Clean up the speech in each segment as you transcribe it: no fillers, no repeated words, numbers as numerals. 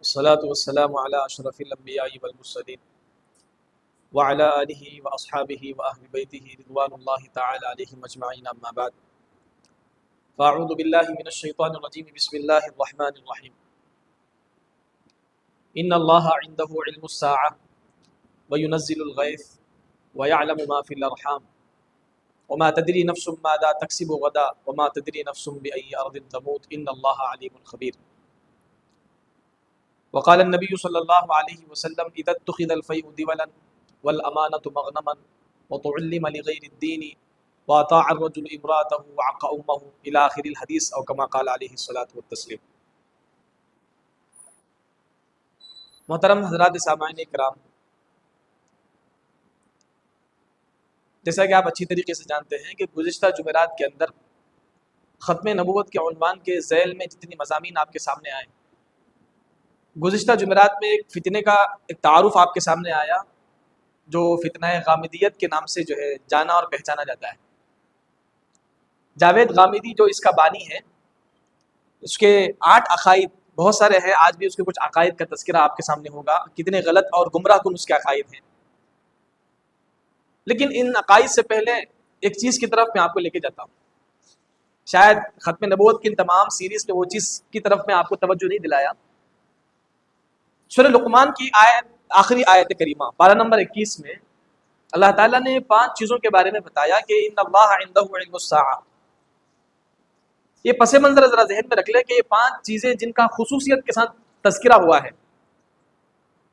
الصلاة والسلام على أشرف الأنبياء والمرسلين وعلى آله وأصحابه وأهل بيته رضوان الله تعالى عليهم أجمعين أما بعد فأعوذ بالله من الشيطان الرجيم بسم الله الرحمن الرحيم إن الله عنده علم الساعة وينزل الغيث ويعلم ما في الأرحام وما تدري نفس ماذا تكسب غدا وما تدري نفس بأي أرض تموت إن الله عليم خبير وقال النبي صلى الله عليه وسلم إذا اتخذ الفيء دولا والأمانة مغنما وتعلم لغير الدين وأطاع الرجل امرأته وعق أمه إلى آخر الحديث أو كما قال عليه الصلاة والتسليم۔ محترم حضرات سامعین کرام، جیسا کہ آپ اچھی طریقے سے جانتے ہیں کہ گزشتہ جمعرات کے اندر ختم نبوت کے عنوان کے ذیل میں جتنی مضامین آپ کے سامنے آئے، گزشتہ جمعرات میں ایک فتنے کا ایک تعارف آپ کے سامنے آیا جو فتنہ غامدیت کے نام سے جو ہے جانا اور پہچانا جاتا ہے۔ جاوید غامدی جو اس کا بانی ہے، اس کے 8 عقائد بہت سارے ہیں، آج بھی اس کے کچھ عقائد کا تذکرہ آپ کے سامنے ہوگا، کتنے غلط اور گمراہ کن اس کے عقائد ہیں۔ لیکن ان عقائد سے پہلے ایک چیز کی طرف میں آپ کو لے کے جاتا ہوں۔ شاید ختم نبوت کی ان تمام سیریز میں وہ چیز کی طرف میں آپ کو توجہ نہیں دلایا۔ سورہ لقمان کی آخری آیت کریمہ پارہ نمبر 21 میں اللہ تعالیٰ نے 5 چیزوں کے بارے میں بتایا کہ ان اللہ عنده علم الساعہ۔ یہ پس منظر ذرا ذہن میں رکھ لیں کہ یہ 5 چیزیں جن کا خصوصیت کے ساتھ تذکرہ ہوا ہے،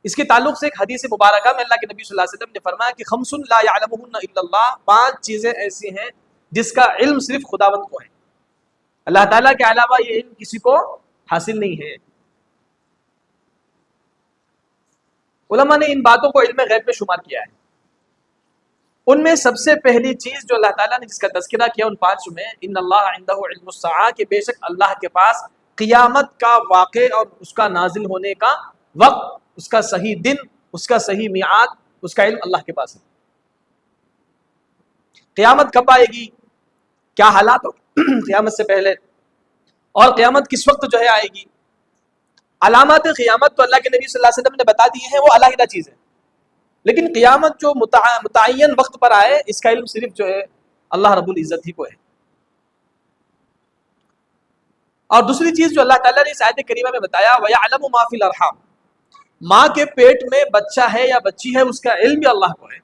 اس کے تعلق سے ایک حدیث مبارکہ میں اللہ کے نبی صلی اللہ علیہ وسلم نے فرمایا کہ خمس لا يعلمهن الا اللہ، 5 چیزیں ایسی ہیں جس کا علم صرف خداوند کو ہے، اللہ تعالیٰ کے علاوہ یہ علم کسی کو حاصل نہیں ہے۔ علماء نے ان باتوں کو علم غیب میں شمار کیا ہے۔ ان میں سب سے پہلی چیز جو اللہ تعالیٰ نے جس کا تذکرہ کیا ان 5 میں، ان اللہ عنده علم الساعہ، کہ بے شک اللہ کے پاس قیامت کا واقع اور اس کا نازل ہونے کا وقت، اس کا صحیح دن، اس کا صحیح میعاد، اس کا علم اللہ کے پاس ہے۔ قیامت کب آئے گی، کیا حالات ہو قیامت سے پہلے، اور قیامت کس وقت جو ہے آئے گی، علامات قیامت تو اللہ کے نبی صلی اللہ علیہ وسلم نے بتا دی ہیں، وہ علیحدہ چیز ہے۔ لیکن قیامت جو متعین وقت پر آئے، اس کا علم صرف جو ہے اللہ رب العزت ہی کو ہے۔ اور دوسری چیز جو اللہ تعالیٰ نے اس آیت کریمہ میں بتایا، وَيَعْلَمُ مَا فِي الْأَرْحَامِ، ماں کے پیٹ میں بچہ ہے یا بچی ہے، اس کا علم بھی اللہ کو ہے۔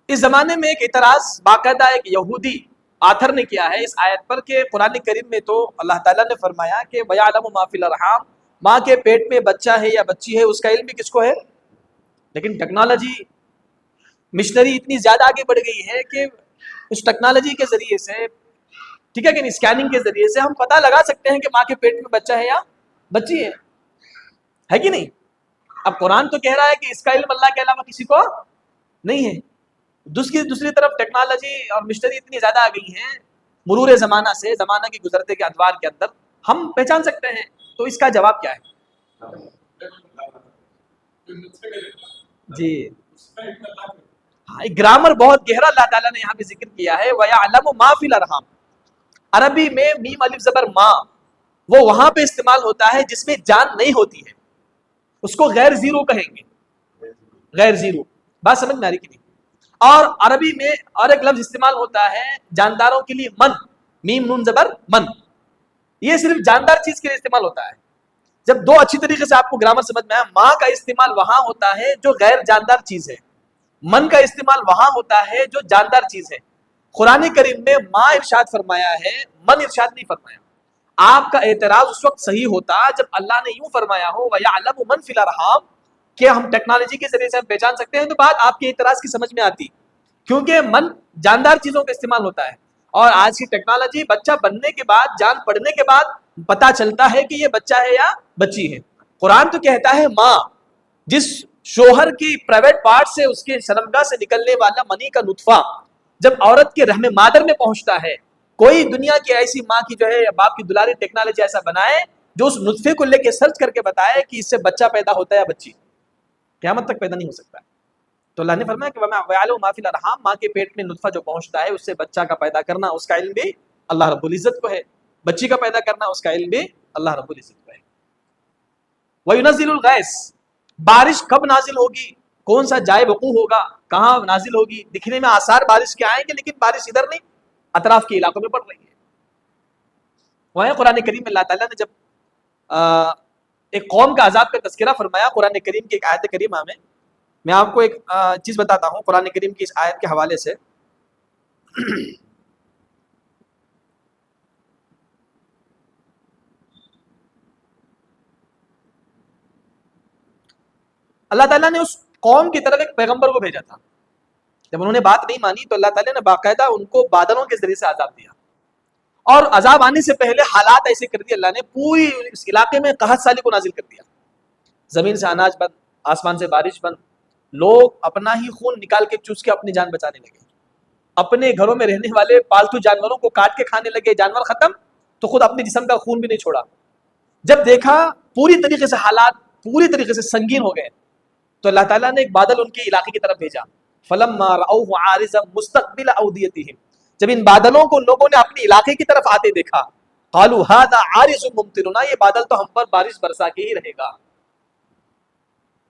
اس زمانے میں ایک اعتراض باقاعدہ ایک یہودی آتھر نے کیا ہے اس آیت پر کہ قرآن کریم میں تو اللہ تعالیٰ نے فرمایا کہ وَيَعْلَمُ مَا فِي الْأَرْحَامِ، ماں کے پیٹ میں بچہ ہے یا بچی ہے، اس کا علم بھی کس کو ہے؟ لیکن ٹیکنالوجی مشنری اتنی زیادہ آگے بڑھ گئی ہے کہ اس ٹیکنالوجی کے ذریعے سے، ٹھیک ہے کہ اسکیننگ کے ذریعے سے ہم پتہ لگا سکتے ہیں کہ ماں کے پیٹ میں بچہ ہے یا بچی ہے کہ نہیں؟ اب قرآن تو کہہ رہا ہے کہ اس کا علم اللہ کے علاوہ کسی کو نہیں ہے۔ دوسری طرف ٹیکنالوجی اور مشنری اتنی زیادہ آ گئی ہیں، مرور زمانہ سے، زمانہ کی گزرتے کے ادوار کے اندر ہم پہچان سکتے ہیں۔ تو اس کا جواب کیا ہے؟ جی ہاں، گرامر بہت گہرا اللہ تعالیٰ نے یہاں پہ ذکر کیا ہے، وَيَعْلَمُ مَا فِي الْأَرْحَامِ۔ عربی میں میم الف زبر ماں وہ وہاں پہ استعمال ہوتا ہے جس میں جان نہیں ہوتی ہے، اس کو غیر زیرو کہیں گے، غیر زیرو۔ بات سمجھ میں آ رہی کہ نہیں؟ اور عربی میں اور ایک لفظ استعمال ہوتا ہے جانداروں کے لیے، من، میم نون زبر من، یہ صرف جاندار چیز کے لیے استعمال ہوتا ہے۔ جب دو اچھی طریقے سے آپ کو گرامر سمجھ میں آیا، ماں کا استعمال وہاں ہوتا ہے جو غیر جاندار چیز ہے، من کا استعمال وہاں ہوتا ہے جو جاندار چیز ہے۔ قرآن کریم میں ماں ارشاد فرمایا ہے، من ارشاد نہیں فرمایا۔ آپ کا اعتراض اس وقت صحیح ہوتا جب اللہ نے یوں فرمایا ہو وَيَعْلَمُ مَن فِي الْأَرْحَامِ، کہ ہم ٹیکنالوجی کے ذریعے سے ہم پہچان سکتے ہیں، تو بات آپ کے اعتراض کی سمجھ میں آتی، کیونکہ من جاندار چیزوں کا استعمال ہوتا ہے، اور آج کی ٹیکنالوجی بچہ بننے کے بعد، جان پڑنے کے بعد پتا چلتا ہے کہ یہ بچہ ہے یا بچی ہے۔ قرآن تو کہتا ہے ماں، جس شوہر کی پرائیویٹ پارٹ سے، اس کے شرمگاہ سے نکلنے والا منی کا نطفہ جب عورت کے رحم مادر میں پہنچتا ہے، کوئی دنیا کی ایسی ماں کی جو ہے یا باپ کی دلاری ٹیکنالوجی ایسا بنائے جو اس نطفے کو لے کے سرچ کر کے بتائے کہ اس سے بچہ پیدا ہوتا ہے یا بچی، قیامت تک پیدا نہیں ہو سکتا۔ تو اللہ نے فرمایا کہ وَيَعْلَمُ مَا فِي الْأَرْحَامِ، ماں کے پیٹ میں نطفہ جو پہنچتا ہے اس سے بچہ کا پیدا کرنا، اس کا علم بھی اللہ رب العزت کو ہے۔ بچی کا پیدا کرنا اس کا علم بھی اللہ رب العزت کو ہے۔ وَيُنَزِّلُ الْغَيْثَ، بارش کب نازل ہوگی، کون سا جائے وقوع ہوگا، کہاں نازل ہوگی، دکھنے میں آثار بارش کے آئیں گے لیکن بارش ادھر نہیں، اطراف کے علاقوں میں پڑ رہی ہے۔ وہیں قرآن کریم میں اللہ تعالیٰ نے جب ایک قوم کا عذاب کا تذکرہ فرمایا قرآن کریم کی ایک آیت کریمہ میں آپ کو ایک چیز بتاتا ہوں قرآن کریم کی اس آیت کے حوالے سے۔ اللہ تعالیٰ نے اس قوم کی طرف ایک پیغمبر کو بھیجا تھا، جب انہوں نے بات نہیں مانی تو اللہ تعالیٰ نے باقاعدہ ان کو بادلوں کے ذریعے سے عذاب دیا، اور عذاب آنے سے پہلے حالات ایسے کر دیے اللہ نے، پوری اس علاقے میں قحط سالی کو نازل کر دیا، زمین سے اناج بند، آسمان سے بارش بند، لوگ اپنا ہی خون نکال کے چوس کے اپنی جان بچانے لگے، اپنے گھروں میں رہنے والے پالتو جانوروں کو کاٹ کے کھانے لگے، جانور ختم تو خود اپنے جسم کا خون بھی نہیں چھوڑا۔ جب دیکھا پوری طریقے سے حالات پوری طریقے سے سنگین ہو گئے تو اللہ تعالیٰ نے ایک بادل ان کے علاقے کی طرف بھیجا، فَلَمَّا رَأَوْهُ عَارِضًا مُسْتَقْبِلَ أَوْدِيَتِهِمْ، جب ان بادلوں کو لوگوں نے اپنے علاقے کی طرف آتے دیکھا، قَالُوا هَذَا عَارِضٌ مُمْطِرُنَا، یہ بادل تو ہم پر بارش برسا کے ہی رہے گا۔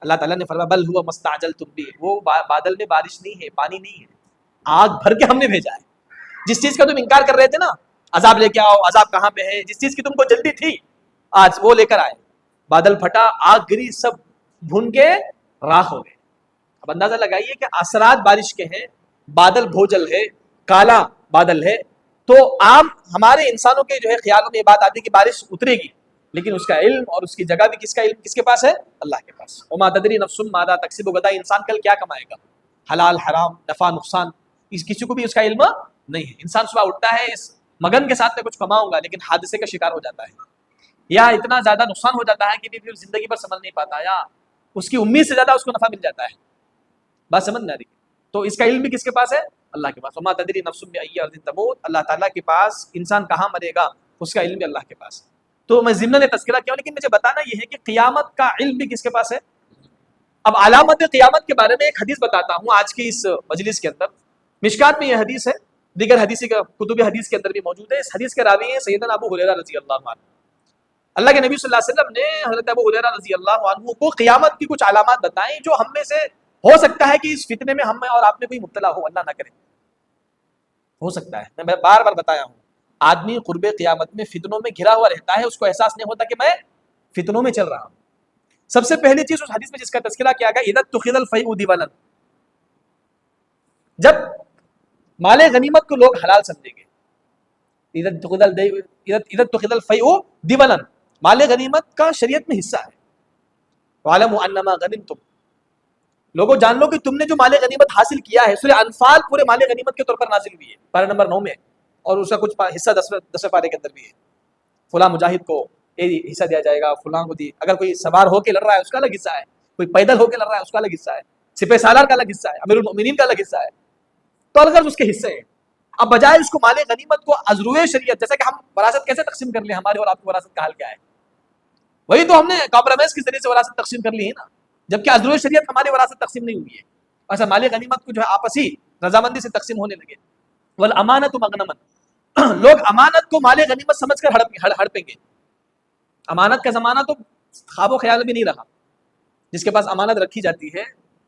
اللہ تعالیٰ نے فرمایا بل هُوَ مَا اسْتَعْجَلْتُم بِهِ، وہ بادل میں بارش نہیں ہے، پانی نہیں ہے، آگ بھر کے ہم نے بھیجا ہے۔ جس چیز کا تم انکار کر رہے تھے نا، عذاب لے کے آؤ، عذاب کہاں پہ ہے، جس چیز کی تم کو جلدی تھی آج وہ لے کر آئے، بادل پھٹا، آگ گری، سب بھن کے راکھ ہو گئے۔ اب اندازہ لگائیے کہ اثرات بارش کے ہیں، بادل بھوجل ہے، کالا بادل ہے، تو عام ہمارے انسانوں کے جو ہے خیالوں میں یہ بات آتی ہے کہ بارش اترے گی، لیکن اس کا علم اور اس کی جگہ بھی کس کا علم کس کے پاس ہے؟ اللہ کے پاس۔ وما تدری نفس ماذا تکسب غدا، انسان کل کیا کمائے گا، حلال حرام، نفع نقصان، کسی کو بھی اس کا علم نہیں ہے۔ انسان صبح اٹھتا ہے اس مگن کے ساتھ میں کچھ کماؤں گا، لیکن حادثے کا شکار ہو جاتا ہے، یا اتنا زیادہ نقصان ہو جاتا ہے کہ پھر زندگی پر سمجھ نہیں پاتا، یا اس کی امید سے زیادہ اس کو نفع مل جاتا ہے، بات سمجھ نہ رہی۔ تو اس کا علم بھی کس کے پاس ہے؟ اللہ کے پاس۔ وما تدری نفس بأی ارض تموت، اللہ تعالیٰ کے پاس انسان کہاں مرے گا اس کا علم بھی اللہ کے پاس۔ تو میں ضمن تذکرہ کیا، لیکن مجھے بتانا یہ ہے کہ قیامت کا علم بھی کس کے پاس ہے؟ اب علامت قیامت کے بارے میں ایک حدیث بتاتا ہوں آج کی اس مجلس کے اندر، مشکات میں یہ حدیث ہے، دیگر حدیثی کا کتب حدیث کے اندر بھی موجود ہے۔ اس حدیث کے راوی ہیں سیدنا ابو ہریرہ رضی اللہ عنہ۔ اللہ کے نبی صلی اللہ علیہ وسلم نے حضرت ابو ہریرہ رضی اللہ عنہ کو قیامت کی کچھ علامات بتائیں جو ہم میں سے ہو سکتا ہے کہ اس فتنے میں ہم میں اور آپ میں کوئی مبتلا ہو، اللہ نہ کرے، ہو سکتا ہے۔ میں بار بار بتایا ہوں، آدمی قرب قیامت میں فتنوں میں گھرا ہوا رہتا ہے، اس کو احساس نہیں ہوتا کہ میں فتنوں میں چل رہا ہوں۔ سب سے پہلی چیز اس حدیث میں جس کا تذکرہ کیا گیا، اذا اتخذ الفیء دیولا، جب مال غنیمت کو لوگ حلال سمجھیں گے، اذا اتخذ الفیء دیولا، مال غنیمت کا شریعت میں حصہ ہے۔ وَاعْلَمُوا أَنَّمَا غَنِمْتُمْ، لوگوں جان لو کہ تم نے جو مال غنیمت حاصل کیا ہے، سورہ انفال پورے مال غنیمت کے طور پر نازل ہوئی ہے، پارہ نمبر 9 میں، اور اس کا کچھ حصہ 10ویں پارے کے اندر بھی ہے۔ فلاں مجاہد کو یہ حصہ دیا جائے گا، فلاں کو دی، اگر کوئی سوار ہو کے لڑ رہا ہے اس کا الگ حصہ ہے، کوئی پیدل ہو کے لڑ رہا ہے اس کا الگ حصہ ہے، سپہ سالار کا الگ حصہ ہے، امیر المؤمنین کا الگ حصہ ہے، تو الگ اس کے حصے ہیں۔ اب بجائے اس کو مال غنیمت کو ازروئے شریعت، جیسے کہ ہم وراثت کیسے تقسیم کر لیں، ہمارے اور آپ کی وراثت کا حال کیا ہے، وہی تو ہم نے کمپرومائز کے ذریعے سے وراثت تقسیم کر لی ہے نا، جبکہ ازروئے شریعت ہماری وراثت تقسیم نہیں ہوئی ہے۔ ایسا مال غنیمت کو جو ہے آپسی رضامندی سے تقسیم ہونے لگے۔ والامانۃ مغنما، لوگ امانت کو مال غنیمت سمجھ کر ہڑپیں گے۔ امانت کا زمانہ تو خواب و خیال بھی نہیں رہا، جس کے پاس امانت رکھی جاتی ہے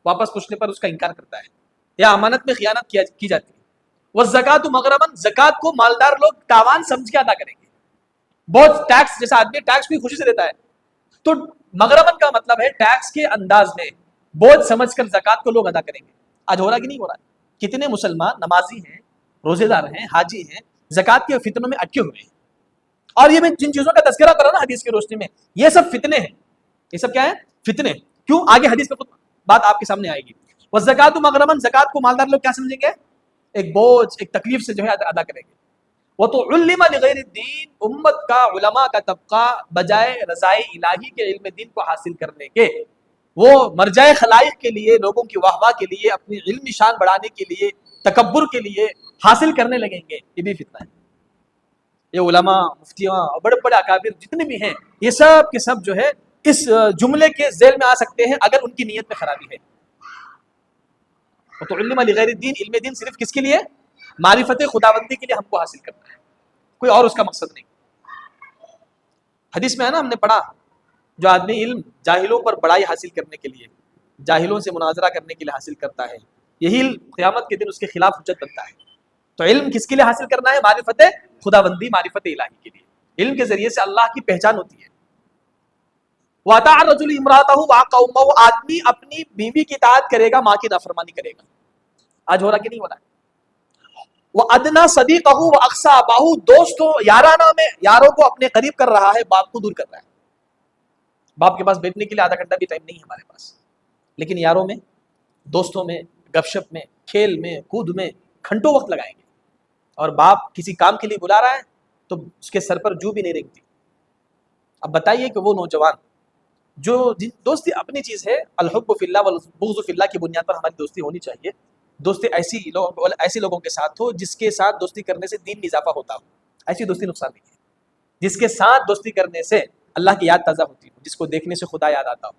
واپس پوچھنے پر اس کا انکار کرتا ہے، یا امانت میں خیانت کی جاتی ہے۔ والزکوٰۃ مغرما، زکوٰۃ کو مالدار لوگ تاوان سمجھ کے ادا کریں گے۔ بہت ٹیکس، جیسا آدمی ٹیکس بھی خوشی سے دیتا ہے، تو مغرمن کا مطلب ہے ٹیکس کے انداز میں بوجھ سمجھ کر زکوٰۃ کو لوگ ادا کریں گے۔ آج ہو رہا کہ نہیں ہو رہا ہے؟ کتنے مسلمان نمازی ہیں، روزے دار ہیں، حاجی ہیں، زکوٰۃ کے فتنوں میں اٹکے ہوئے ہیں، اور یہ میں جن چیزوں کا تذکرہ کر رہا ہوں نا حدیث کی روشنی میں، یہ سب فتنے ہیں۔ یہ سب کیا ہے؟ فتنے۔ کیوں؟ آگے حدیث میں بات آپ کے سامنے آئے گی۔ والزکوٰۃ مغرما، زکوٰۃ کو مالدار لوگ کیا سمجھیں گے؟ ایک بوجھ، ایک تکلیف سے جو ہے ادا کریں گے۔ وَتُعُلِّمَ لِغَيْرِ الدِّينِ، امت کا، علماء کا طبقہ بجائے رضائے الہی کے علم دین کو حاصل کرنے کے، وہ مرجع خلائق کے لیے، لوگوں کی واہ واہ کے لیے، اپنی علمی شان بڑھانے کے لیے، تکبر کے لیے حاصل کرنے لگیں گے۔ یہ بھی فتنہ ہے۔ یہ علماء، مفتیاں اور بڑے بڑے اکابر جتنے بھی ہیں، یہ سب کے سب جو ہے اس جملے کے ذیل میں آ سکتے ہیں اگر ان کی نیت میں خرابی ہے۔ وَتُعُلِّمَ لِغَيْرِ الدِّينِ، علم دین صرف کس کے لیے؟ معرفت خداوندی کے لیے ہم کو حاصل کرنا ہے، کوئی اور اس کا مقصد نہیں۔ حدیث میں ہے نا، ہم نے پڑھا، جو آدمی علم جاہلوں پر بڑائی حاصل کرنے کے لیے، جاہلوں سے مناظرہ کرنے کے لیے حاصل کرتا ہے، یہی علم قیامت کے دن اس کے خلاف حجت بنتا ہے۔ تو علم کس کے لیے حاصل کرنا ہے؟ معرفت خداوندی، معرفت الہی کے لیے۔ علم کے ذریعے سے اللہ کی پہچان ہوتی ہے۔ وَأَطَاعَ الرَّجُلُ امْرَأَتَهُ وَعَقَّ أُمَّهُ، آدمی اپنی بیوی کی اطاعت کرے گا، ماں کی نافرمانی کرے گا۔ آج ہو رہا کہ نہیں ہو رہا ہے؟ وَأَدْنَىٰ صَدِيقَهُ وَأَقْصَىٰ أَبَاهُ، دوستوں یارانہ میں یاروں کو اپنے قریب کر رہا ہے، باپ کو دور کر رہا ہے۔ باپ کے پاس بیٹھنے کے لیے آدھا گھنٹہ بھی ٹائم نہیں ہے ہمارے پاس، لیکن یاروں میں، دوستوں میں، گپ شپ میں، کھیل میں، کود میں گھنٹوں وقت لگائیں گے، اور باپ کسی کام کے لیے بلا رہا ہے تو اس کے سر پر جو بھی نہیں رنگتی۔ اب بتائیے کہ وہ نوجوان جو دوستی اپنی چیز ہے، الحب فی اللہ والبغض فی اللہ کی بنیاد پر ہماری دوستی ہونی چاہیے۔ دوستی ایسی لوگوں کے ساتھ ہو جس کے ساتھ دوستی کرنے سے دین میں اضافہ ہوتا ہو، ایسی دوستی نقصان نہیں ہے۔ جس کے ساتھ دوستی کرنے سے اللہ کی یاد تازہ ہوتی ہو، جس کو دیکھنے سے خدا یاد آتا ہو،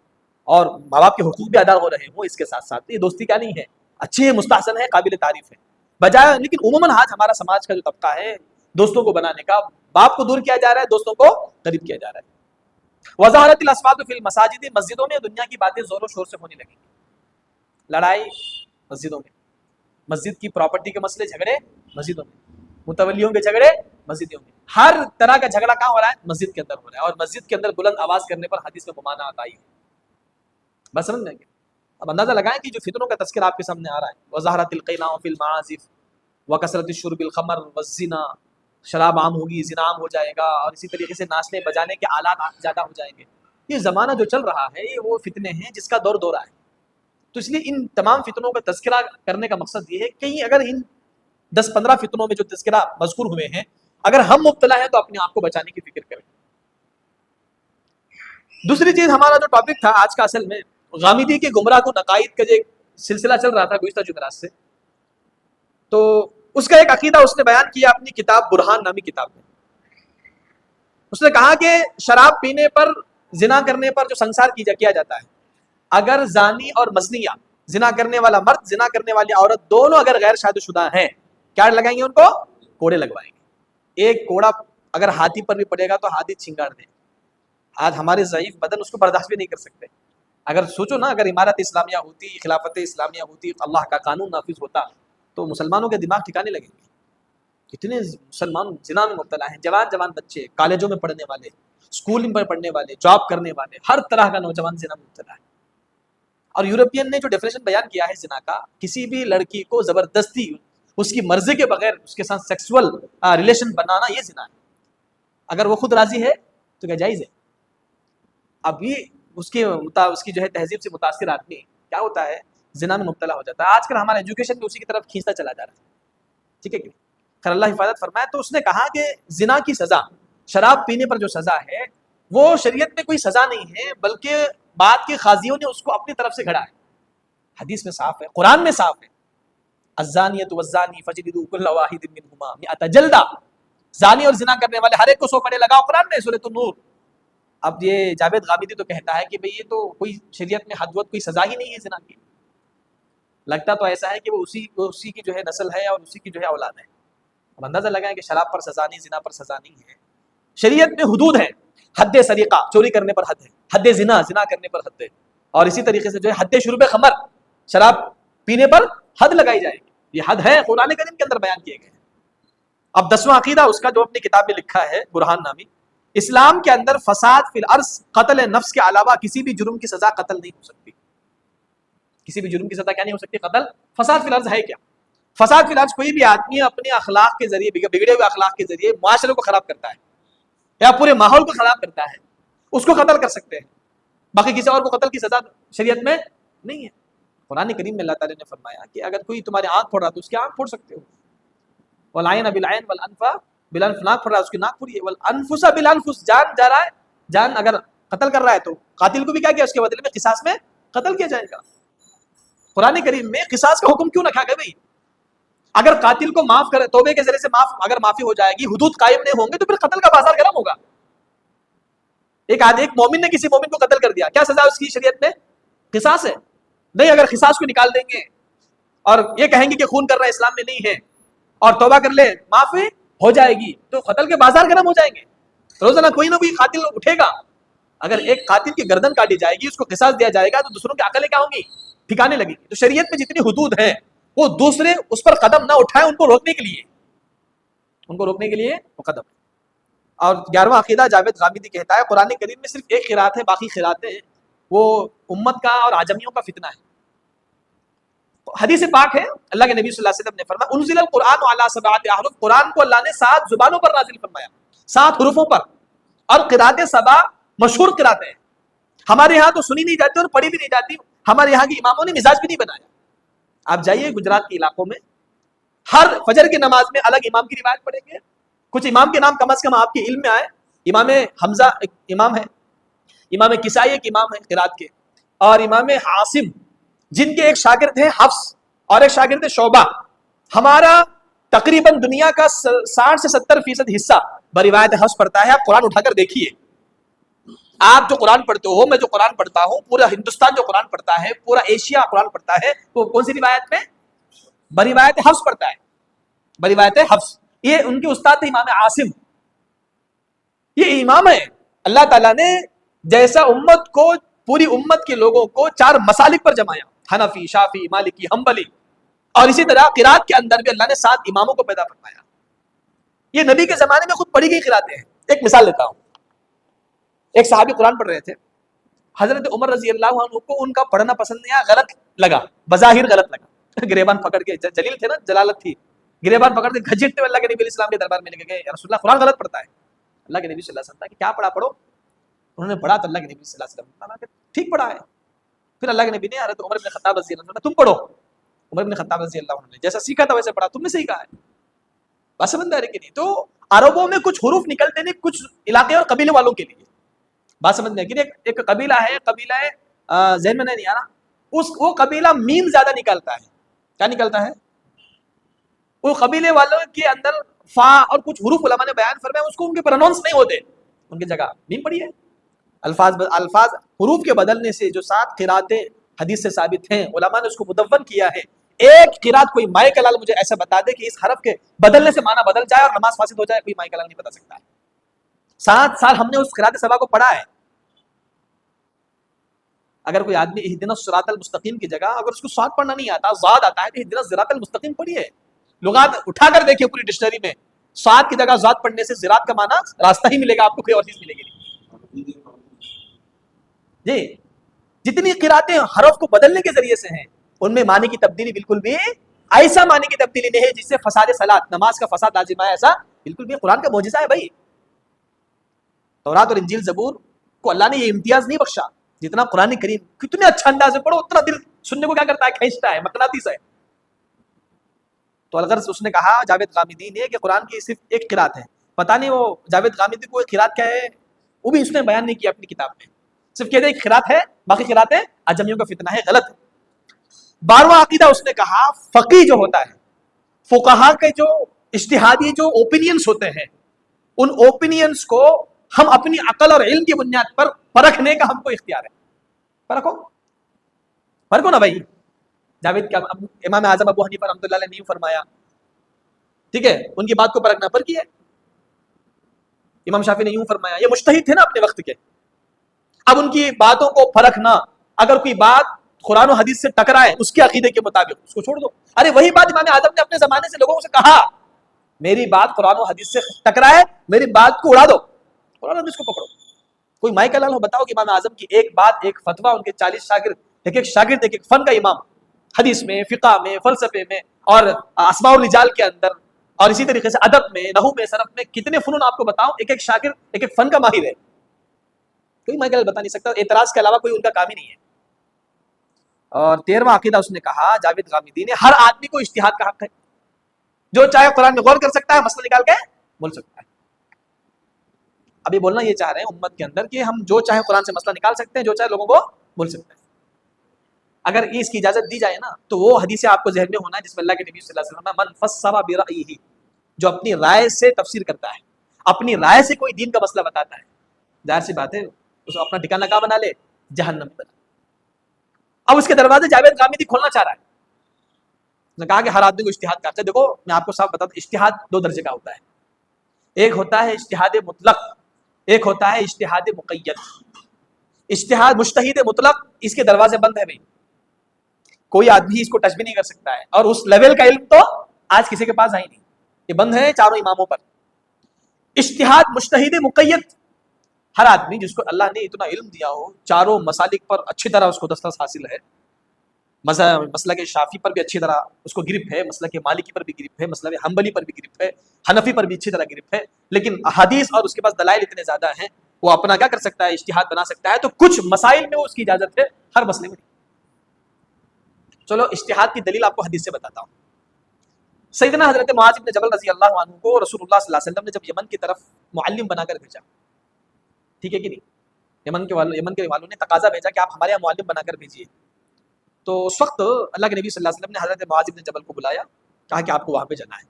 اور ماں باپ کے حقوق بھی ادا ہو رہے ہوں اس کے ساتھ ساتھ، یہ دوستی کیا نہیں ہے، اچھی ہے، مستحسن ہے، قابل تعریف ہے بجائے۔ لیکن عموماً آج ہمارا سماج کا جو طبقہ ہے دوستوں کو بنانے کا، باپ کو دور کیا جا رہا ہے، دوستوں کو قریب کیا جا رہا ہے۔ وظہرت الاصوات فی المساجد، مسجدوں میں دنیا کی باتیں زور و شور سے ہونے لگیں گی، لڑائی مسجدوں میں، مسجد کی پراپرٹی کے مسئلے، جھگڑے مسجدوں میں، متولیوں کے جھگڑے مسجدوں میں، ہر طرح کا جھگڑا کہاں ہو رہا ہے؟ مسجد کے اندر ہو رہا ہے، اور مسجد کے اندر بلند آواز کرنے پر حدیث میں ممانعت آئی ہے۔ بس سمجھ لیں گے، اب اندازہ لگائیں کہ جو فتنوں کا تذکرہ آپ کے سامنے آ رہا ہے، وظہرت القیناء فی المعازف وکثرت الشرب الخمر والزنا، شراب عام ہوگی، زنا عام ہو جائے گا، اور اسی طریقے سے ناچنے بجانے کے آلات زیادہ ہو جائیں گے۔ یہ زمانہ جو چل رہا ہے یہ وہ فتنے ہیں جس کا دور دورہ ہے۔ تو اس لیے ان تمام فتنوں کا تذکرہ کرنے کا مقصد یہ ہے کہ کہیں اگر ان 10-15 فتنوں میں جو تذکرہ مذکور ہوئے ہیں اگر ہم مبتلا ہیں تو اپنے آپ کو بچانے کی فکر کریں۔ دوسری چیز، ہمارا جو ٹاپک تھا آج کا، اصل میں غامدی کے گمراہ کو نقائد کا جو ایک سلسلہ چل رہا تھا گزشتہ جمعرات سے، تو اس کا ایک عقیدہ اس نے بیان کیا اپنی کتاب برہان نامی کتاب میں۔ اس نے کہا کہ شراب پینے پر، زنا کرنے پر جو سنسار کیا جاتا ہے، اگر زانی اور مزنیہ، زنا کرنے والا مرد، زنا کرنے والی عورت دونوں اگر غیر شادی شدہ ہیں، کیا لگائیں گے؟ ان کو کوڑے لگوائیں گے۔ ایک کوڑا اگر ہاتھی پر بھی پڑے گا تو ہاتھی چھنگاڑ دے۔ آج ہمارے ضعیف بدن اس کو برداشت بھی نہیں کر سکتے۔ اگر سوچو نا، اگر امارت اسلامیہ ہوتی، خلافت اسلامیہ ہوتی، اللہ کا قانون نافذ ہوتا تو مسلمانوں کے دماغ ٹھکانے لگیں گے۔ کتنے مسلمان زنا میں مبتلا ہیں، جوان بچے، کالجوں میں پڑھنے والے، اسکول میں پڑھنے والے، جاب کرنے والے، ہر طرح کا نوجوان زنا میں مبتلا ہے۔ اور یورپین نے جو ڈیفینیشن بیان کیا ہے زنا کا، کسی بھی لڑکی کو زبردستی اس کی مرضی کے بغیر اس کے ساتھ سیکسول ریلیشن بنانا، یہ زنا ہے۔ اگر وہ خود راضی ہے تو کیا جائز ہے؟ اب یہ اس کی جو ہے تہذیب سے متاثر آدمی کیا ہوتا ہے، زنا میں مبتلا ہو جاتا ہے۔ آج کل ہمارا ایجوکیشن بھی اسی کی طرف کھینچتا چلا جا رہا ہے، ٹھیک ہے کہ نہیں؟ خیر اللہ حفاظت فرمائے۔ تو اس نے کہا کہ زنا کی سزا، شراب پینے پر جو سزا ہے وہ شریعت میں کوئی سزا نہیں ہے، بلکہ بعد کے قاضیوں نے اس کو اپنی طرف سے گھڑا ہے۔ حدیث میں صاف ہے، قرآن میں صاف ہے، الزانیۃ والزانی فجلدوا کل واحد منہما مئۃ جلدہ، زانی اور زنا کرنے والے ہر ایک کو 100 کوڑے لگاؤ، قرآن میں سورۃ النور۔ اب یہ جاوید غامدی تو کہتا ہے کہ بھئی یہ تو کوئی شریعت میں حد وقت کوئی سزا ہی نہیں ہے زنا کی۔ لگتا تو ایسا ہے کہ وہ اسی کی جو ہے نسل ہے اور اسی کی جو ہے اولاد ہے۔ اب اندازہ لگائیں کہ شراب پر سزا نہیں، زنا پر سزا نہیں ہے۔ شریعت میں حدود ہے، حد سریقہ، چوری کرنے پر حد ہے، حد زنا، زنا کرنے پر حد ہے، اور اسی طریقے سے جو ہے حد شرب خمر، شراب پینے پر حد لگائی جائے گی۔ یہ حد ہے، قرآن کریم کے اندر بیان کیے گئے ہیں۔ اب 10واں عقیدہ اس کا جو اپنی کتاب میں لکھا ہے برہان نامی، اسلام کے اندر فساد فی الارض، قتل نفس کے علاوہ کسی بھی جرم کی سزا قتل نہیں ہو سکتی۔ کسی بھی جرم کی سزا کیا نہیں ہو سکتی؟ قتل۔ فساد فی الارض ہے کیا؟ فساد فی الارض کوئی بھی آدمی اپنے اخلاق کے ذریعے، بگڑے ہوئے اخلاق کے ذریعے معاشرے کو خراب کرتا ہے یا پورے ماحول کو خراب کرتا ہے، اس کو قتل کر سکتے ہیں، باقی کسی اور کو قتل کی سزا شریعت میں نہیں ہے۔ قرآن کریم میں اللہ تعالیٰ نے فرمایا کہ اگر کوئی تمہاری آنکھ پھوڑ رہا تو اس کی آنکھ پھوڑ سکتے ہو، والعین بالعین والانف بالانف، ناک پھوڑ رہا ہے اس کی ناک پھوڑیے، والانفس بالانفس، جان جا رہا ہے، جان اگر قتل کر رہا ہے تو قاتل کو بھی کیا کیا، اس کے بدلے میں قصاص میں قتل کیا جائے گا۔ قرآن کریم میں قصاص کا حکم کیوں رکھا گیا بھائی؟ اگر قاتل کو معاف کرے، توبے کے ذریعے سے اگر معافی ہو جائے گی، حدود قائم نہیں ہوں گے تو پھر قتل کا بازار گرم ہوگا۔ ایک مومن نے کسی مومن کو قتل کر دیا، کیا سزا اس کی شریعت میں؟ قصاص ہے۔ نہیں، اگر قصاص کو نکال دیں گے اور یہ کہیں گے کہ خون کر رہا اسلام میں نہیں ہے اور توبہ کر لے معافی ہو جائے گی تو قتل کے بازار گرم ہو جائیں گے۔ روزانہ کوئی نہ کوئی قاتل اٹھے گا. اگر ایک قاتل کی گردن کاٹی جائے گی, اس کو قصاص دیا جائے گا, تو دوسروں کی عقلیں کیا ہوں گی؟ ٹھکانے لگیں گی. تو شریعت میں جتنی حدود ہیں وہ دوسرے اس پر قدم نہ اٹھائیں, ان کو روکنے کے لیے, ان کو روکنے کے لیے وہ قدم. اور 11واں عقیدہ جاوید غامدی کہتا ہے قرآن کریم میں صرف ایک قرات ہے, باقی قراتیں وہ امت کا اور عجمیوں کا فتنہ ہے. حدیث پاک ہے, اللہ کے نبی صلی اللہ علیہ وسلم نے فرمایا انزل القرآن علی سبعۃ احرف, قرآن کو اللہ نے 7 زبانوں پر نازل فرمایا, 7 حروفوں پر. اور قرات 7 مشہور قراتیں ہیں. ہمارے یہاں تو سنی نہیں جاتی اور پڑھی بھی نہیں جاتی, ہمارے یہاں کے اماموں نے مزاج بھی نہیں بنایا. آپ جائیے گجرات کے علاقوں میں, ہر فجر کی نماز میں الگ امام کی روایت پڑھیں گے. کچھ امام کے نام کم از کم آپ کے علم میں آئے. امام حمزہ ایک امام ہے, امام کسائی ایک امام ہے قرات کے, اور امام عاصم جن کے ایک شاگرد ہیں حفص اور ایک شاگرد ہے شعبہ. ہمارا تقریباً دنیا کا 60 سے 70% حصہ بروایت حفص پڑھتا ہے. آپ قرآن اٹھا کر دیکھیے, آپ جو قرآن پڑھتے ہو, میں جو قرآن پڑھتا ہوں, پورا ہندوستان جو قرآن پڑھتا ہے, پورا ایشیا قرآن پڑھتا ہے, وہ کون سی روایت میں؟ بروایت حفص پڑھتا ہے, بروایت حفص. یہ ان کے استاد تھے امام عاصم. یہ امام ہے. اللہ تعالیٰ نے جیسا امت کو, پوری امت کے لوگوں کو 4 مسالک پر جمایا, حنفی, شافی, مالکی, حنبلی, اور اسی طرح قرات کے اندر بھی اللہ نے 7 اماموں کو پیدا فرمایا. یہ نبی کے زمانے میں خود پڑھی گئی قراتیں ہیں. ایک مثال لیتا ہوں. ایک صحابی قرآن پڑھ رہے تھے, حضرت عمر رضی اللہ عنہ کو ان کا پڑھنا پسند نہیں آیا, غلط لگا, بظاہر غلط لگا. گریبان پکڑ کے, جلیل تھے نا, جلالت تھی, گریبان پکڑ کے گھچیٹتے ہوئے اللہ کے نبی علیہ السلام کے دربار میں لے کے گئے, یا رسول اللہ قرآن غلط پڑھتا ہے. اللہ کے نبی صلی اللہ علیہ وسلم کہ کیا پڑھا, پڑھو. انہوں نے پڑھا تو اللہ کے نبی صلی اللہ علیہ وسلم کہ ٹھیک پڑھا ہے. پھر اللہ کے نبی نے حضرت عمر بن خطاب رضی اللہ عنہ تم پڑھو. عمر بن خطاب رضی اللہ عنہ نے جیسا سیکھا تھا ویسے پڑھا, تم نے صحیح کہا ہے. بات سمجھ آ رہی کہ نہیں؟ تو عربوں میں کچھ حروف نکلتے نہیں کچھ علاقے اور قبیلے والوں کے لیے. بات سمجھ میں کہ ایک قبیلہ ہے, قبیلہ ذہن میں نہیں آ رہا, وہ قبیلہ میم زیادہ نکالتا ہے. کیا نکالتا ہے؟ وہ قبیلے والوں کے اندر فا اور کچھ حروف علماء نے بیان فرمایا, اس کو ان کے پروننس نہیں ہوتے, ان کی جگہ میم پڑھی ہے. الفاظ حروف کے بدلنے سے جو 7 قراتیں حدیث سے ثابت ہیں, علماء نے اس کو مدون کیا ہے. ایک قرات کوئی مائے کلال مجھے ایسا بتا دے کہ اس حرف کے بدلنے سے معنی بدل جائے اور نماز فاسد ہو جائے, کوئی مائے کلال نہیں بتا سکتا ہے. 7 سال ہم نے اس قرات 7 کو پڑھا ہے. اگر کوئی آدمی اہدنا الصراط المستقیم کی جگہ اگر اس کو صاد پڑھنا نہیں آتا, زاد آتا ہے, تو اہدنا الصراط المستقیم پڑھی ہے. لغات اٹھا کر دیکھیے پوری ڈکشنری میں, صاد کی جگہ زاد پڑھنے سے زراعت کا معنی راستہ ہی ملے گا, آپ کو کوئی اور چیز ملے گی نہیں. جی, جتنی قراتیں حرف کو بدلنے کے ذریعے سے ہیں, ان میں معنی کی تبدیلی بالکل بھی ایسا معنی کی تبدیلی نہیں ہے جس سے فساد صلاۃ, نماز کا فساد لازم ہے, ایسا بالکل بھی. قرآن کا معجزہ ہے بھائی. تورات اور انجیل زبور کو اللہ نے یہ امتیاز نہیں بخشا, جتنا قرآن کریم کتنے اچھا انداز سے پڑھو اتنا دل سننے کو کیا کرتا ہے, کھینچتا ہے, مقناطیس ہے. تو الغرض اس نے کہا جاوید غامدی نے کہ قرآن کی صرف ایک قرات ہے. پتہ نہیں وہ جاوید غامدی کو ایک قرات کیا ہے وہ بھی اس نے بیان نہیں کیا اپنی کتاب میں, صرف کہتے ایک قرات ہے, باقی قراتیں عجمیوں کا فتنہ ہے, غلط. 12واں عقیدہ اس نے کہا فقیہ جو ہوتا ہے, فقہا کے جو اجتہادی جو اوپینینز ہوتے ہیں, ان اوپینینز کو ہم اپنی عقل اور علم کی بنیاد پر پرکھنے کا ہم کو اختیار ہے. پرکھو نا بھائی. جاوید کا امام اعظم ابو حنیفہ رحمۃ اللہ علیہ نے فرمایا, ٹھیک ہے, ان کی بات کو پرکھنا پر کی ہے. امام شافعی نے یوں فرمایا, یہ مجتہد تھے نا اپنے وقت کے, اب ان کی باتوں کو پرکھنا, اگر کوئی بات قرآن و حدیث سے ٹکرائے اس کے عقیدے کے مطابق اس کو چھوڑ دو. ارے وہی بات امام اعظم نے اپنے زمانے سے لوگوں سے کہا, میری بات قرآن و حدیث سے ٹکرائے, میری بات کو اڑا دو, قرآن و حدیث کو پکڑو. کوئی مائی کلال ہو بتاؤ کہ امام اعظم کی ایک بات, ایک فتویٰ, ان کے 40 شاگرد, ایک شاگرد ایک فن کا امام, حدیث میں, فقہ میں, فلسفے میں, اور اسماء الرجال کے اندر, اور اسی طریقے سے ادب میں, نحو میں, صرف میں, کتنے فنون آپ کو بتاؤں, ایک شاگرد ایک فن کا ماہر ہے. کوئی مائی کلال بتا نہیں سکتا, اعتراض کے علاوہ کوئی ان کا کام ہی نہیں ہے. اور 13واں عقیدہ اس نے کہا جاوید غامدی نے, ہر آدمی کو اجتہاد کا حق ہے, جو چاہے قرآن میں غور کر سکتا ہے, مسئلہ نکال کے بول سکتا ہے. ابھی بولنا یہ چاہ رہے ہیں امت کے اندر کہ ہم جو چاہے قرآن سے مسئلہ نکال سکتے ہیں, جو چاہے لوگوں کو بول سکتے ہیں. اگر اس کی اجازت دی جائے نا, تو وہ حدیث آپ کو ذہن میں ہونا ہے جس میں اللہ کے نبی صلی اللہ علیہ وسلم من فسر برأیہ, جو اپنی رائے سے تفسیر کرتا ہے, اپنی رائے سے کوئی دین کا مسئلہ بتاتا ہے, ظاہر سی بات ہے اس کو اپنا ٹھکانہ کہاں بنا لے, جہنم بنا. اب اس کے دروازے جاوید غامدی کھولنا چاہ رہا ہے. اس نے کہا کہ ہر آدمی کو اجتہاد کرتے. دیکھو میں آپ کو صاحب بتا دوں, اجتہاد 2 درجے کا ہوتا ہے. ایک ہوتا ہے اجتہاد مطلق, ایک ہوتا ہے اجتہاد مقید. اجتہاد مجتہد مطلق اس کے دروازے بند ہے بھائی، کوئی آدمی اس کو ٹچ بھی نہیں کر سکتا ہے، اور اس لیول کا علم تو آج کسی کے پاس ہے ہی نہیں، یہ بند ہے چاروں اماموں پر. اجتہاد مجتہد مقید، ہر آدمی جس کو اللہ نے اتنا علم دیا ہو، چاروں مسالک پر اچھی طرح اس کو دسترس حاصل ہے، مسلک شافی پر بھی اچھی طرح اس کو گرپ ہے، مسلک مالکی پر بھی گرپ ہے، مسلک حنبلی پر بھی گرپ ہے، حنفی پر بھی اچھی طرح گرپ ہے، لیکن احادیث اور اس کے پاس دلائل اتنے زیادہ ہیں، وہ اپنا کیا کر سکتا ہے، اجتہاد بنا سکتا ہے. تو کچھ مسائل میں وہ اس کی اجازت ہے، ہر مسئلے میں نہیں. چلو اجتہاد کی دلیل آپ کو حدیث سے بتاتا ہوں. سیدنا حضرت معاذ بن جبل رضی اللہ عنہ کو رسول اللہ صلی اللہ علیہ وسلم نے جب یمن کی طرف معلم بنا کر بھیجا، ٹھیک ہے کہ نہیں، یمن کے والوں نے تقاضا بھیجا کہ آپ ہمارے یہاں معلم بنا کر بھیجیے. تو اس وقت اللہ کے نبی صلی اللہ علیہ وسلم نے حضرت معاذ بن جبل کو بلایا، کہا کہ آپ کو وہاں پہ جانا ہے.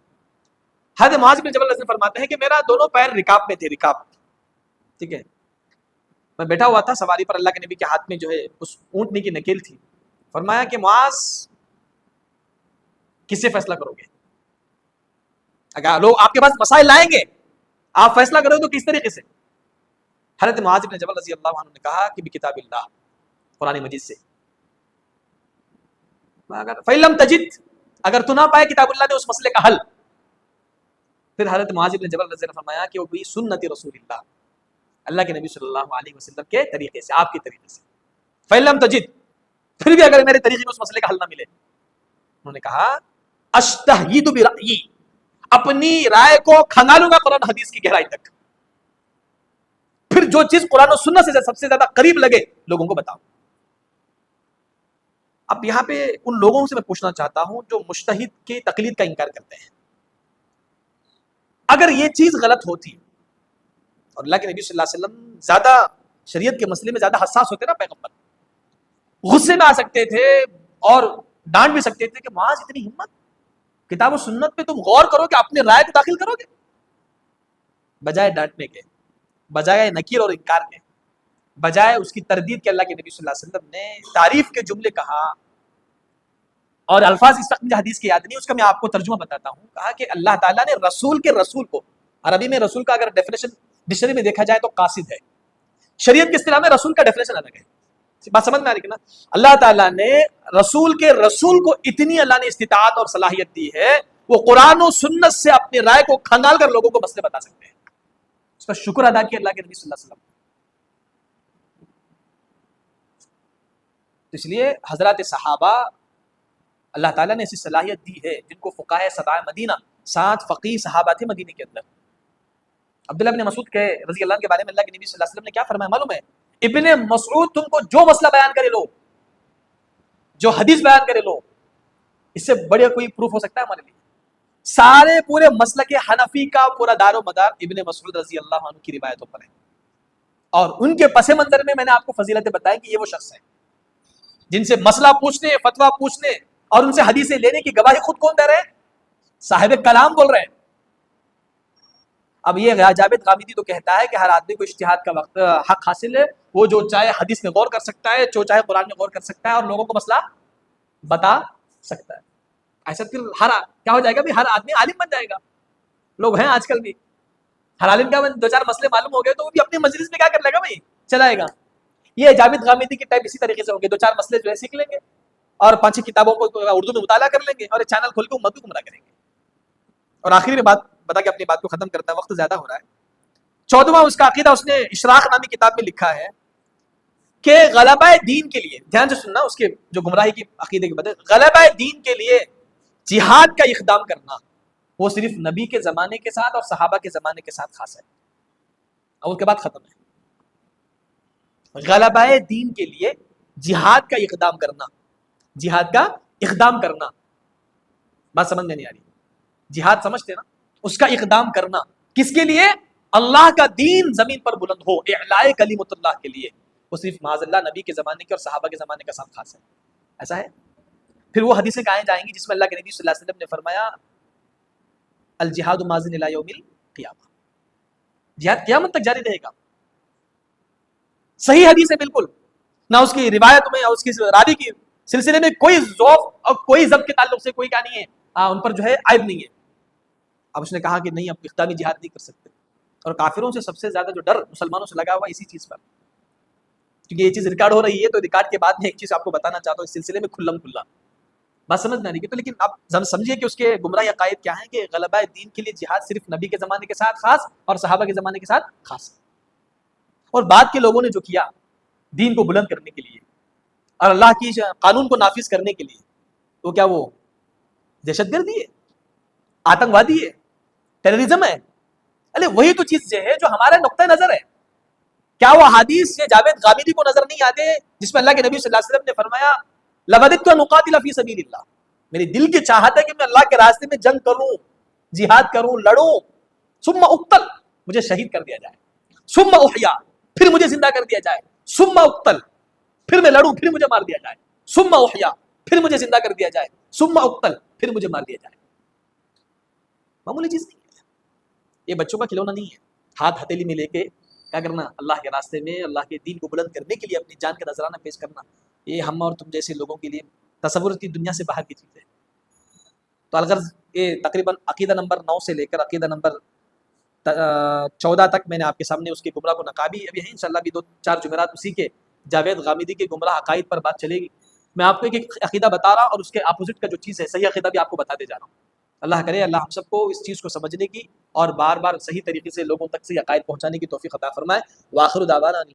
حضرت معاذ بن جبل فرماتے ہیں کہ میرا دونوں پیر رکاب میں تھے، رکاب، ٹھیک ہے، میں بیٹھا ہوا تھا سواری پر، اللہ کے نبی کے ہاتھ میں جو ہے اس اونٹنی کی نکیل تھی. فرمایا کہ معاذ کس سے فیصلہ کرو گے؟ اگر لوگ آپ کے پاس مسائل لائیں گے، آپ فیصلہ کرو تو کس طریقے سے؟ حضرت معاذ بن جبل رضی اللہ عنہ نے کہا کہ بکتاب اللہ، قرآن مجید سے. فَإِلَّمْ تَجِدْ، اگر تو نہ پائے کتاب اللہ نے اس مسئلے کا حل، پھر حضرت معاذ بن جبل رضی اللہ عنہ نے فرمایا کہ وہ بھی سنت رسول اللہ کے نبی صلی اللہ علیہ وسلم کے طریقے سے، آپ کے طریقے سے. فَإِلَّمْ تَجِدْ، پھر بھی اگر میرے طریقے میں اس مسئلے کا حل نہ ملے، انہوں نے کہا اجتہد برأیی، اپنی رائے کو کھنگالوں گا قرآن حدیث کی گہرائی تک، پھر جو چیز قرآن و سنت سے سب سے زیادہ قریب لگے لوگوں کو بتاؤ. اب یہاں پہ ان لوگوں سے میں پوچھنا چاہتا ہوں جو مجتہد کی تقلید کا انکار کرتے ہیں، اگر یہ چیز غلط ہوتی، اور اللہ کے نبی صلی اللہ علیہ وسلم زیادہ شریعت کے مسئلے میں زیادہ حساس ہوتے نا، پیغمبر غصے میں آ سکتے تھے اور ڈانٹ بھی سکتے تھے کہ معاذ اتنی ہمت، کتاب و سنت پہ تم غور کرو کہ اپنے رائے کو داخل کرو گے، بجائے ڈانٹنے کے، بجائے نکیر اور انکار کے، بجائے اس کی تردید کے، اللہ کے نبی صلی اللہ علیہ وسلم نے تعریف کے جملے کہا، اور الفاظ اس وقت مجھے حدیث کی یاد نہیں، اس کا میں آپ کو ترجمہ بتاتا ہوں. کہا کہ اللہ تعالیٰ نے رسول کے رسول کو، عربی میں رسول کا اگر ڈیفینیشن ڈکشنری میں دیکھا جائے تو قاصد ہے، شریعت کی اصطلاح میں رسول کا ڈیفینیشن الگ ہے، بات سمجھ میں آ رہی ہے نا. اللہ تعالیٰ نے رسول کے رسول کو اتنی اللہ نے استطاعت اور صلاحیت دی ہے، وہ قرآن و سنت سے اپنی رائے کو کھنگال کر لوگوں کو مسئلے بتا سکتے ہیں. اس کا شکر ادا کیا اللہ کے نبی صلی اللہ علیہ وسلم. اس لیے حضرات صحابہ اللہ تعالیٰ نے ایسی صلاحیت دی ہے جن کو فقہائے سبع مدینہ، 7 فقیہ صحابہ تھے مدینے کے اندر. عبداللہ بن مسعود کے رضی اللہ عنہ کے بارے میں اللہ کے نبی صلی اللہ علیہ وسلم نے کیا فرمایا معلوم ہے؟ ابن مسعود تم کو جو مسئلہ بیان کرے لو، جو حدیث بیان کرے لو، اس سے بڑے کوئی پروف ہو سکتا ہے ہمارے لیے؟ سارے پورے مسلک حنفی کا پورا دار و مدار ابن مسعود رضی اللہ عنہ کی روایتوں پر ہے، اور ان کے پس منظر میں نے آپ کو فضیلتیں بتائی کہ یہ وہ شخص ہے جن سے مسئلہ پوچھنے، فتویٰ پوچھنے اور ان سے حدیثیں لینے کی گواہی خود کون دے رہے ہیں؟ صاحب کلام بول رہے ہیں. اب یہ جاوید غامدی تو کہتا ہے کہ ہر آدمی کو اجتہاد کا وقت حق حاصل ہے، وہ جو چاہے حدیث میں غور کر سکتا ہے، جو چاہے قرآن میں غور کر سکتا ہے اور لوگوں کو مسئلہ بتا سکتا ہے. ایسا پھر کیا ہو جائے گا بھی؟ ہر آدمی عالم بن جائے گا. لوگ ہیں آج کل بھی، ہر عالم کا 2-4 مسئلے معلوم ہو گئے تو وہ بھی اپنی مجلس میں کیا کر لے گا بھائی، چلائے گا. یہ جاوید غامدی کے ٹائپ اسی طریقے سے ہوں گے، 2-4 مسئلے جو ہے سیکھ لیں گے اور 5-6 کتابوں کو اردو میں مطالعہ کر لیں گے اور ایک چینل کھول کے امت کو گمراہ کریں گے. اور آخری میں بات بتا کے اپنی بات کو ختم کرتا ہے، وقت زیادہ ہو رہا ہے. 14واں اس کا عقیدہ اس نے اشراق نامی کتاب میں لکھا ہے کہ غلبہ دین کے لیے، دھیان سے سننا، اس کے جو گمراہی کی عقیدے کے بدلے، غلبہ دین کے لیے جہاد کا اقدام کرنا وہ صرف نبی کے زمانے کے ساتھ اور صحابہ کے زمانے کے ساتھ خاص ہے، اور اس کے بعد ختم ہے. غلبہ دین کے لیے جہاد کا اقدام کرنا، جہاد کا اقدام کرنا، بات سمجھ میں نہیں آ رہی؟ جہاد سمجھتے نا، اس کا اقدام کرنا کس کے لیے؟ اللہ کا دین زمین پر بلند ہو، اعلاء کلمۃ اللہ کے لیے، وہ صرف معاذ اللہ نبی کے زمانے کے اور صحابہ کے زمانے کا ساتھ خاص ہے. ایسا ہے. پھر وہ حدیثیں کہیں جائیں گی جس میں اللہ کے نبی صلی اللہ علیہ وسلم نے فرمایا الجہاد ماضٍ الی یوم القیامہ، جہاد قیامت تک جاری رہے گا. صحیح حدیث ہے بالکل، نہ اس کی روایت میں اور اس کی راوی کی سلسلے میں کوئی ضعف اور کوئی ضبط کے تعلق سے کوئی کیا نہیں ہے، ان پر جو ہے عیب نہیں ہے. اب اس نے کہا کہ نہیں، اب اقدامی جہاد نہیں کر سکتے. اور کافروں سے سب سے زیادہ جو ڈر مسلمانوں سے لگا ہوا اسی چیز پر، کیونکہ یہ چیز ریکارڈ ہو رہی ہے، تو ریکارڈ کے بعد میں ایک چیز آپ کو بتانا چاہتا ہوں اس سلسلے میں کھلم کھلا، بات سمجھ میں آ رہی ہے تو، لیکن آپ سمجھیے کہ اس کے گمراہ عقائد کیا ہیں، کہ غلبہ دین کے لیے جہاد صرف نبی کے زمانے کے ساتھ خاص اور صحابہ کے زمانے کے ساتھ خاص، اور بعد کے لوگوں نے جو کیا دین کو بلند کرنے کے لیے اور اللہ کی قانون کو نافذ کرنے کے لیے، تو کیا وہ دہشت گردی ہے، آتنکوادی ہے، ٹیررزم ہے؟ ارے وہی تو چیز ہے جو ہمارا نقطہ نظر ہے۔ کیا وہ حدیث یہ جاوید غامدی کو نظر نہیں آتے جس میں اللہ کے نبی صلی اللہ علیہ وسلم نے فرمایا لوددت ان اقاتل فی سبیل اللہ، میری دل کی چاہت ہے کہ میں اللہ کے راستے میں جنگ کروں، جہاد کروں، لڑوں، ثم اقتل، مجھے شہید کر دیا جائے، ثم احیا، پھر مجھے زندہ کر دیا جائے، ثم اقتل، پھر میں لڑوں، پھر مجھے مار دیا جائے، ثم احیا، پھر مجھے زندہ کر دیا جائے، ثم اقتل، پھر مجھے مار دیا جائے۔ معمولی چیز نہیں ہے، یہ بچوں کا کھلونا نہیں ہے۔ ہاتھ ہتھیلی میں لے کے کیا کرنا، اللہ کے راستے میں اللہ کے دین کو بلند کرنے کے لیے اپنی جان کا نذرانہ پیش کرنا، یہ ہم اور تم جیسے لوگوں کے لیے تصور کی دنیا سے باہر کی چیز ہے۔ تو الغرض یہ تقریباً عقیدہ نمبر 9 سے لے کر عقیدہ نمبر 14 تک میں نے آپ کے سامنے اس کے گمراہ کو نقابی ابھی ہے، انشاءاللہ بھی 2-4 جمعرات اسی کے جاوید غامدی کے گمراہ عقائد پر بات چلے گی۔ میں آپ کو ایک عقیدہ بتا رہا ہوں اور اس کے اپوزٹ کا جو چیز ہے صحیح عقیدہ بھی آپ کو بتاتے جا رہا ہوں۔ اللہ کرے اللہ ہم سب کو اس چیز کو سمجھنے کی اور بار بار صحیح طریقے سے لوگوں تک سے عقائد پہنچانے کی توفیق عطا فرمائے۔ وآخر دعوانا